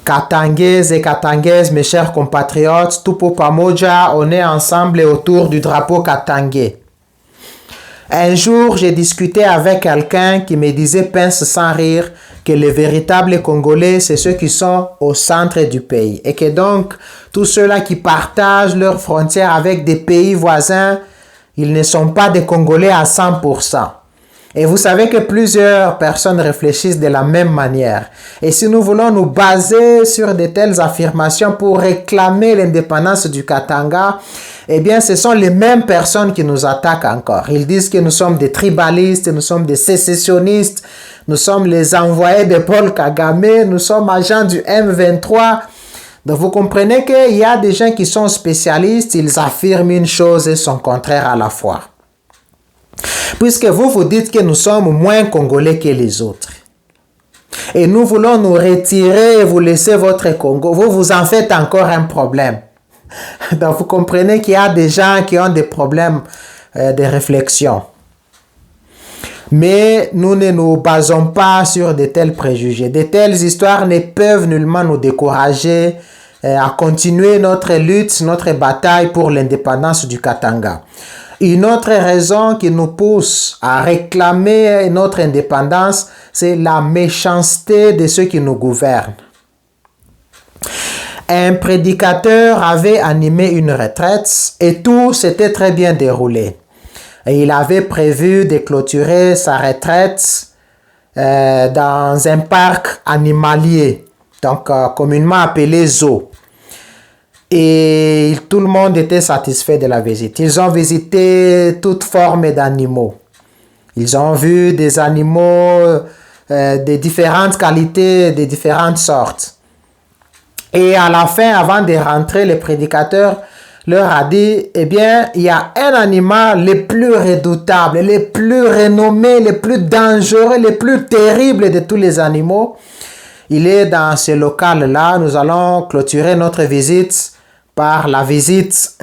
Katangaises et Katangaises, mes chers compatriotes, Tupo Pamoja, on est ensemble autour du drapeau katangais. Un jour, j'ai discuté avec quelqu'un qui me disait, pince sans rire, que les véritables Congolais, c'est ceux qui sont au centre du pays. Et que donc, tous ceux-là qui partagent leurs frontières avec des pays voisins, ils ne sont pas des Congolais à 100%. Et vous savez que plusieurs personnes réfléchissent de la même manière. Et si nous voulons nous baser sur de telles affirmations pour réclamer l'indépendance du Katanga, eh bien, ce sont les mêmes personnes qui nous attaquent encore. Ils disent que nous sommes des tribalistes, nous sommes des sécessionnistes, nous sommes les envoyés de Paul Kagame, nous sommes agents du M23. Donc, vous comprenez qu'il y a des gens qui sont spécialistes, ils affirment une chose et son contraire à la fois. Puisque vous dites que nous sommes moins Congolais que les autres. Et nous voulons nous retirer et vous laisser votre Congo. Vous en faites encore un problème. Donc vous comprenez qu'il y a des gens qui ont des problèmes de réflexion. Mais nous ne nous basons pas sur de tels préjugés. De telles histoires ne peuvent nullement nous décourager à continuer notre lutte, notre bataille pour l'indépendance du Katanga. Une autre raison qui nous pousse à réclamer notre indépendance, c'est la méchanceté de ceux qui nous gouvernent. Un prédicateur avait animé une retraite et tout s'était très bien déroulé. Et il avait prévu de clôturer sa retraite dans un parc animalier, donc communément appelé zoo. Et tout le monde était satisfait de la visite. Ils ont visité toutes formes d'animaux. Ils ont vu des animaux de différentes qualités, de différentes sortes. Et à la fin, avant de rentrer, le prédicateur leur a dit, eh bien, il y a un animal le plus redoutable, le plus renommé, le plus dangereux, le plus terrible de tous les animaux. Il est dans ce local-là. Nous allons clôturer notre visite par la visite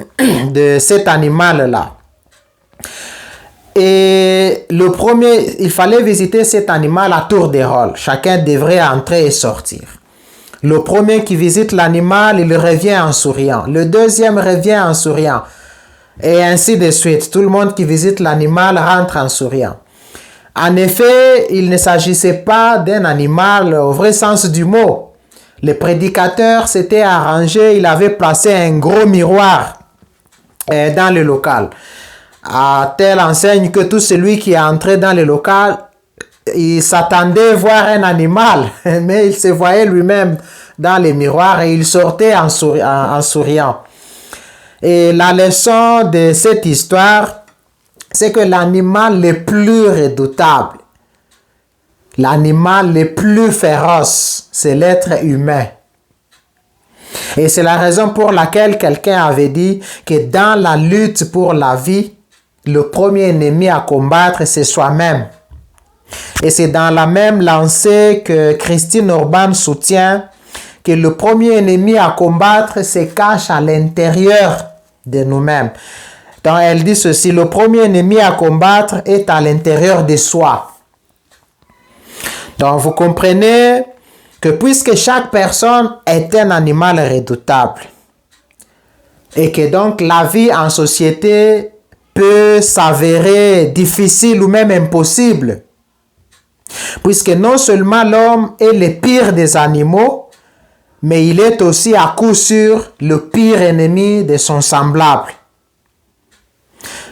de cet animal-là. Et le premier, il fallait visiter cet animal à tour de rôle. Chacun devrait entrer et sortir. Le premier qui visite l'animal, il revient en souriant. Le deuxième revient en souriant. Et ainsi de suite. Tout le monde qui visite l'animal rentre en souriant. En effet, il ne s'agissait pas d'un animal au vrai sens du mot. Le prédicateur s'était arrangé, il avait placé un gros miroir dans le local. À telle enseigne que tout celui qui est entré dans le local, il s'attendait à voir un animal, mais il se voyait lui-même dans le miroir et il sortait en souriant. Et la leçon de cette histoire, c'est que l'animal le plus redoutable, l'animal le plus féroce, c'est l'être humain. Et c'est la raison pour laquelle quelqu'un avait dit que dans la lutte pour la vie, le premier ennemi à combattre, c'est soi-même. Et c'est dans la même lancée que Christine Orban soutient que le premier ennemi à combattre se cache à l'intérieur de nous-mêmes. Donc elle dit ceci, le premier ennemi à combattre est à l'intérieur de soi. Donc vous comprenez que puisque chaque personne est un animal redoutable et que donc la vie en société peut s'avérer difficile ou même impossible, puisque non seulement l'homme est le pire des animaux, mais il est aussi à coup sûr le pire ennemi de son semblable.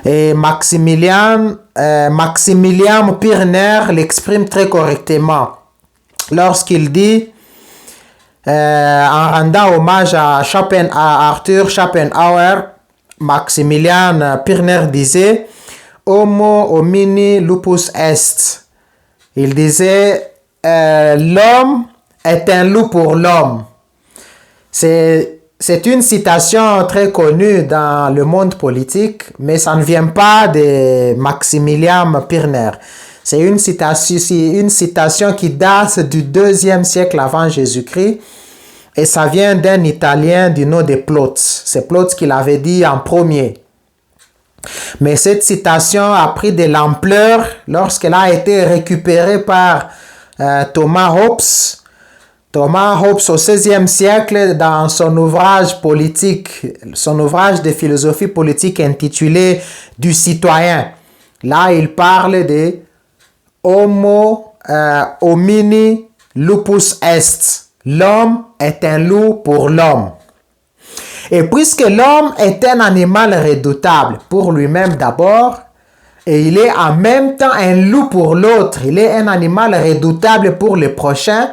Et Maximilien Pirner l'exprime très correctement lorsqu'il dit, en rendant hommage à Arthur Schopenhauer, Maximilien Pirner disait « Homo homini lupus est ». Il disait l'homme est un loup pour l'homme. C'est une citation très connue dans le monde politique, mais ça ne vient pas de Maximilien Pirner. C'est une citation qui date du 2e siècle avant Jésus-Christ et ça vient d'un Italien du nom de Plotz. C'est Plotz qui l'avait dit en premier. Mais cette citation a pris de l'ampleur lorsqu'elle a été récupérée par Thomas Hobbes Thomas Hobbes, au XVIe siècle, dans son ouvrage politique, son ouvrage de philosophie politique intitulé Du citoyen, là, il parle de Homo homini lupus est. L'homme est un loup pour l'homme. Et puisque l'homme est un animal redoutable pour lui-même d'abord, et il est en même temps un loup pour l'autre, il est un animal redoutable pour le prochain,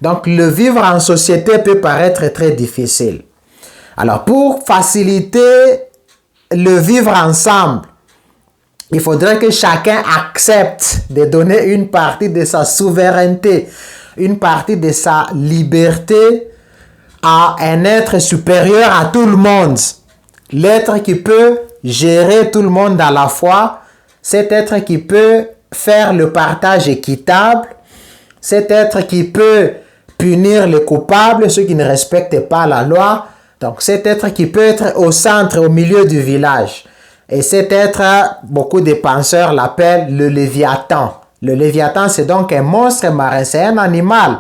donc le vivre en société peut paraître très difficile. Alors pour faciliter le vivre ensemble, il faudrait que chacun accepte de donner une partie de sa souveraineté, une partie de sa liberté à un être supérieur à tout le monde. L'être qui peut gérer tout le monde à la fois, cet être qui peut faire le partage équitable, cet être qui peut punir les coupables, ceux qui ne respectent pas la loi. Donc cet être qui peut être au centre, au milieu du village. Et cet être, beaucoup de penseurs l'appellent le Léviathan. Le Léviathan, c'est donc un monstre marin, c'est un animal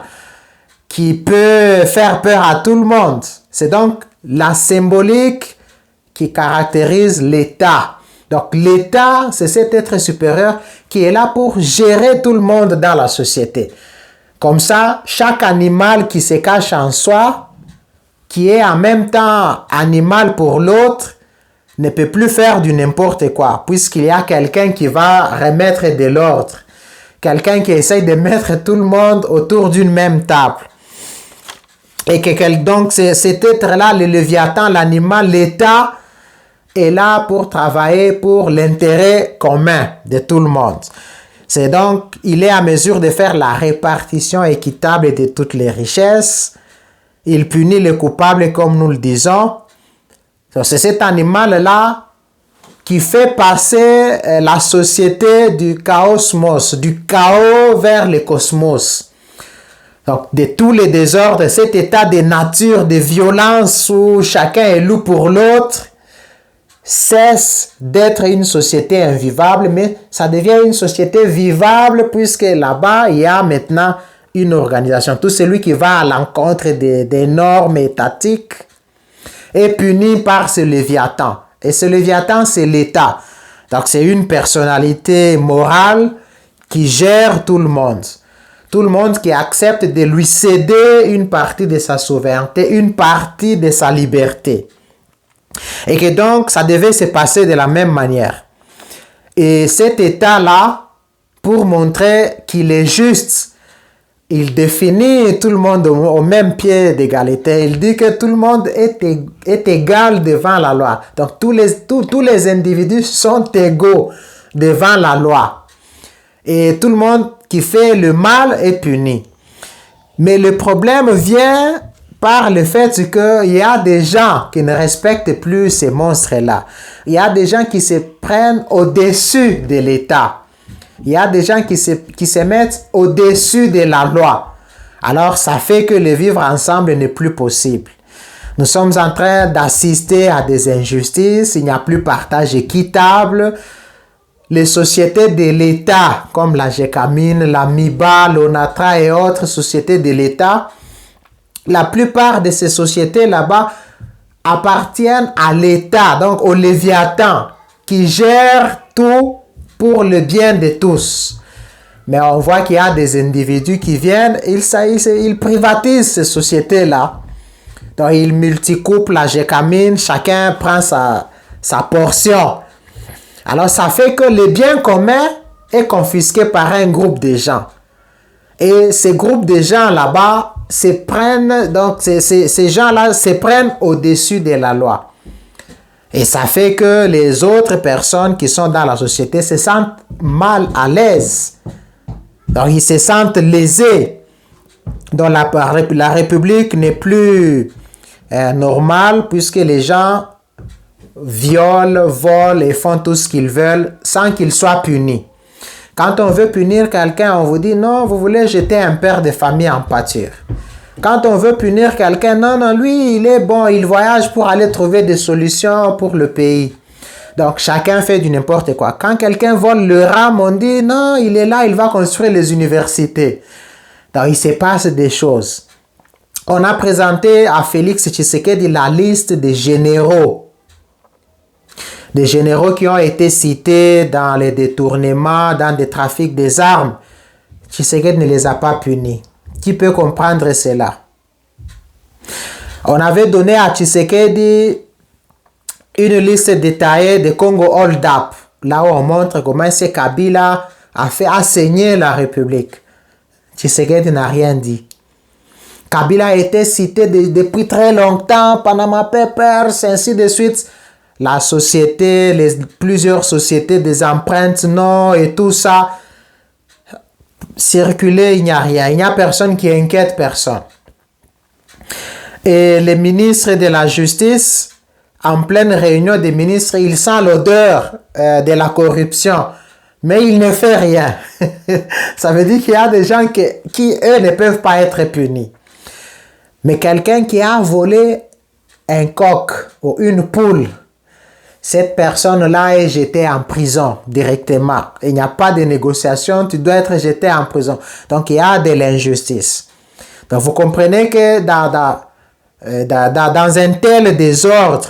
qui peut faire peur à tout le monde. C'est donc la symbolique qui caractérise l'État. Donc l'État, c'est cet être supérieur qui est là pour gérer tout le monde dans la société. Comme ça, chaque animal qui se cache en soi, qui est en même temps animal pour l'autre, ne peut plus faire du n'importe quoi, puisqu'il y a quelqu'un qui va remettre de l'ordre. Quelqu'un qui essaye de mettre tout le monde autour d'une même table. Et que donc cet être-là, le Léviathan, l'animal, l'État, est là pour travailler pour l'intérêt commun de tout le monde. C'est donc, il est à mesure de faire la répartition équitable de toutes les richesses. Il punit les coupables comme nous le disons. C'est cet animal-là qui fait passer la société du chaosmos, du chaos vers le cosmos. Donc, de tous les désordres, cet état de nature, de violence où chacun est loup pour l'autre, cesse d'être une société invivable, mais ça devient une société vivable puisque là-bas, il y a maintenant une organisation. Tout celui qui va à l'encontre des normes étatiques est puni par ce Léviathan. Et ce Léviathan, c'est l'État. Donc, c'est une personnalité morale qui gère tout le monde. Tout le monde qui accepte de lui céder une partie de sa souveraineté, une partie de sa liberté. Et que donc, ça devait se passer de la même manière. Et cet état-là, pour montrer qu'il est juste, il définit tout le monde au même pied d'égalité. Il dit que tout le monde est égal devant la loi. Donc, tous les individus sont égaux devant la loi. Et tout le monde qui fait le mal est puni. Mais le problème vient par le fait qu'il y a des gens qui ne respectent plus ces monstres-là. Il y a des gens qui se prennent au-dessus de l'État. Il y a des gens qui se mettent au-dessus de la loi. Alors, ça fait que le vivre ensemble n'est plus possible. Nous sommes en train d'assister à des injustices. Il n'y a plus partage équitable. Les sociétés de l'État, comme la GECAMIN, la MIBA, l'ONATRA et autres sociétés de l'État, la plupart de ces sociétés là-bas appartiennent à l'État, donc au Léviathan, qui gère tout pour le bien de tous. Mais on voit qu'il y a des individus qui viennent, ils privatisent ces sociétés-là. Donc ils multicouplent la GECAMIN, chacun prend sa portion. Alors ça fait que le bien commun est confisqué par un groupe de gens. Et ces groupes de gens là-bas se prennent, donc ces gens-là se prennent au-dessus de la loi. Et ça fait que les autres personnes qui sont dans la société se sentent mal à l'aise. Donc ils se sentent lésés. Donc la République n'est plus normale puisque les gens violent, volent et font tout ce qu'ils veulent sans qu'ils soient punis. Quand on veut punir quelqu'un, on vous dit non, vous voulez jeter un père de famille en pâture. Quand on veut punir quelqu'un, non, lui, il est bon, il voyage pour aller trouver des solutions pour le pays. Donc, chacun fait du n'importe quoi. Quand quelqu'un vole le rame, on dit non, il est là, il va construire les universités. Donc, il se passe des choses. On a présenté à Félix Tshisekedi la liste des généraux. Des généraux qui ont été cités dans les détournements, dans des trafics des armes. Tshisekedi ne les a pas punis. Qui peut comprendre cela? On avait donné à Tshisekedi une liste détaillée de Congo Hold Up, là où on montre comment c'est Kabila a fait assaigner la République. Tshisekedi n'a rien dit. Kabila a été cité depuis très longtemps, Panama Papers, ainsi de suite. La société, plusieurs sociétés, des empreintes, non, et tout ça. Circuler, il n'y a rien. Il n'y a personne qui inquiète personne. Et les ministres de la Justice, en pleine réunion des ministres, ils sentent l'odeur de la corruption. Mais ils ne font rien. Ça veut dire qu'il y a des gens qui, eux, ne peuvent pas être punis. Mais quelqu'un qui a volé un coq ou une poule, cette personne-là est jetée en prison directement. Il n'y a pas de négociation, tu dois être jeté en prison. Donc il y a de l'injustice. Donc vous comprenez que dans un tel désordre,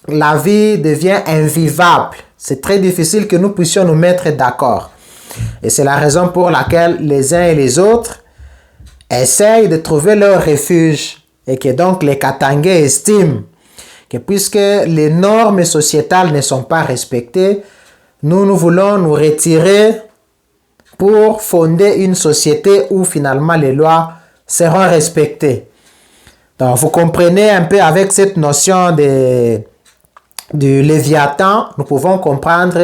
la vie devient invivable. C'est très difficile que nous puissions nous mettre d'accord. Et c'est la raison pour laquelle les uns et les autres essayent de trouver leur refuge. Et que donc les Katangais estiment que puisque les normes sociétales ne sont pas respectées, nous voulons nous retirer pour fonder une société où finalement les lois seront respectées. Donc vous comprenez un peu avec cette notion du Léviathan, nous pouvons comprendre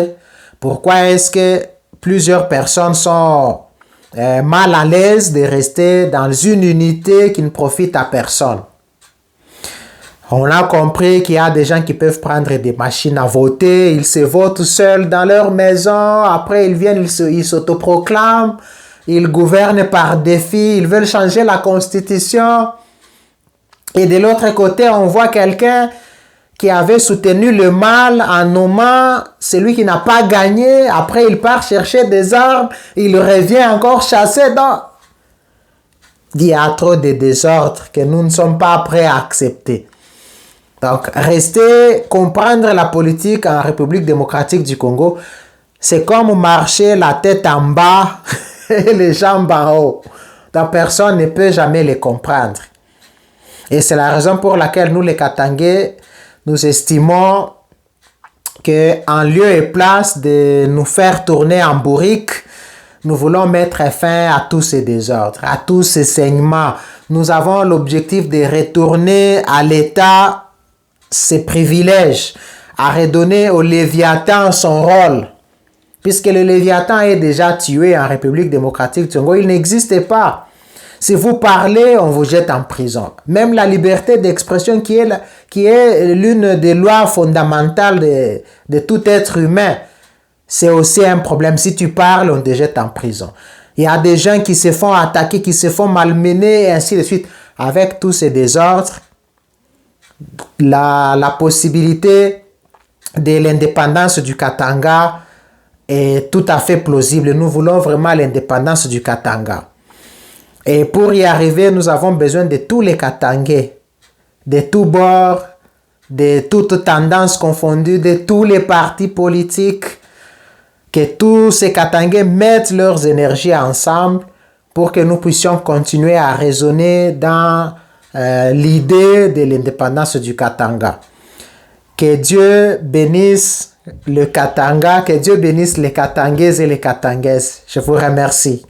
pourquoi est-ce que plusieurs personnes sont mal à l'aise de rester dans une unité qui ne profite à personne. On a compris qu'il y a des gens qui peuvent prendre des machines à voter, ils se votent seuls dans leur maison, après ils viennent, ils s'autoproclament, ils gouvernent par défi, ils veulent changer la constitution. Et de l'autre côté, on voit quelqu'un qui avait soutenu le mal en nommant celui qui n'a pas gagné. Après, il part chercher des armes, il revient encore chasser. Donc, il y a trop de désordre que nous ne sommes pas prêts à accepter. Donc, comprendre la politique en République démocratique du Congo, c'est comme marcher la tête en bas et les jambes en haut. Donc, personne ne peut jamais les comprendre. Et c'est la raison pour laquelle nous, les Katangais, nous estimons qu'en lieu et place de nous faire tourner en bourrique, nous voulons mettre fin à tous ces désordres, à tous ces saignements. Nous avons l'objectif de retourner à l'État ses privilèges, à redonner au Léviathan son rôle. Puisque le Léviathan est déjà tué en République démocratique du Congo, il n'existe pas. Si vous parlez, on vous jette en prison. Même la liberté d'expression qui est l'une des lois fondamentales de tout être humain, c'est aussi un problème. Si tu parles, on te jette en prison. Il y a des gens qui se font attaquer, qui se font malmener, et ainsi de suite. Avec tous ces désordres, la possibilité de l'indépendance du Katanga est tout à fait plausible. Nous voulons vraiment l'indépendance du Katanga. Et pour y arriver, nous avons besoin de tous les Katangais, de tous bords, de toutes tendances confondues, de tous les partis politiques, que tous ces Katangais mettent leurs énergies ensemble pour que nous puissions continuer à raisonner dans l'idée de l'indépendance du Katanga. Que Dieu bénisse le Katanga, que Dieu bénisse les Katangais et les Katangaises. Je vous remercie.